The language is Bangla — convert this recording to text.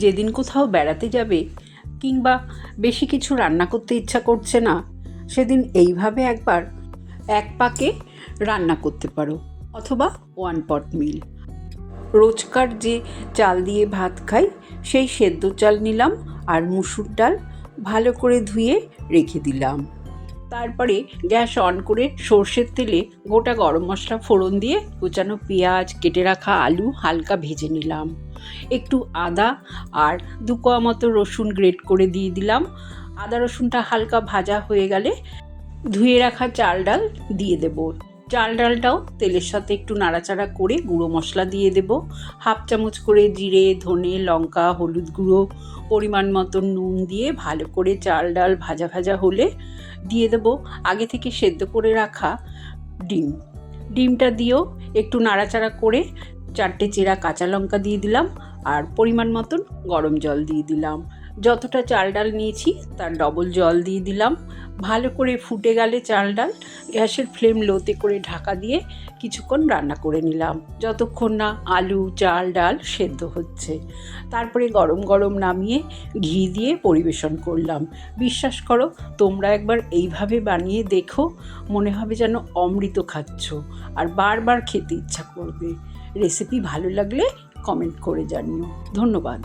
যেদিন কোথাও বেড়াতে যাবে কিংবা বেশি কিছু রান্না করতে ইচ্ছা করছে না, সেদিন এইভাবে একবার এক পাকে রান্না করতে পারো, অথবা ওয়ান পট মিল। রোজকার যে চাল দিয়ে ভাত খাই সেই সেদ্ধ চাল নিলাম আর মুসুর ডাল ভালো করে ধুয়ে রেখে দিলাম। তারপরে গ্যাস অন করে সর্ষের তেলে গোটা গরম মশলা ফোড়ন দিয়ে কুচানো পেঁয়াজ, কেটে রাখা আলু হালকা ভেজে নিলাম। একটু আদা আর 2 কোয়া মতো রসুন গ্রেট করে দিয়ে দিলাম। আদা রসুনটা হালকা ভাজা হয়ে গেলে ধুয়ে রাখা চাল ডাল দিয়ে দেব। চাল ডালটাও তেলের সাথে একটু নাড়াচাড়া করে গুঁড়ো মশলা দিয়ে দেব। 1/2 চামচ করে জিরে, ধনে, লঙ্কা, হলুদ গুঁড়ো, পরিমাণ মতো নুন দিয়ে ভালো করে চাল ডাল ভাজা ভাজা হলে দিয়ে দেব আগে থেকে সেদ্ধ করে রাখা ডিম। ডিমটা দিয়েও একটু নাড়াচাড়া করে 4টে চেরা কাঁচা লঙ্কা দিয়ে দিলাম আর পরিমাণ মতন গরম জল দিয়ে দিলাম। যতটা চাল ডাল নিয়েছি তার ডবল জল দিয়ে দিলাম। ভালো করে ফুটে গেলে চাল ডাল গ্যাসের ফ্লেম লোতে করে ঢাকা দিয়ে কিছুক্ষণ রান্না করে নিলাম, যতক্ষণ না আলু, চাল ডাল সেদ্ধ হচ্ছে। তারপরে গরম গরম নামিয়ে ঘি দিয়ে পরিবেশন করলাম। বিশ্বাস করো, তোমরা একবার এইভাবে বানিয়ে দেখো, মনে হবে যেন অমৃত খাচ্ছ আর বারবার খেতে ইচ্ছা করবে। রেসিপি ভালো লাগলে কমেন্ট করে জানিও। ধন্যবাদ।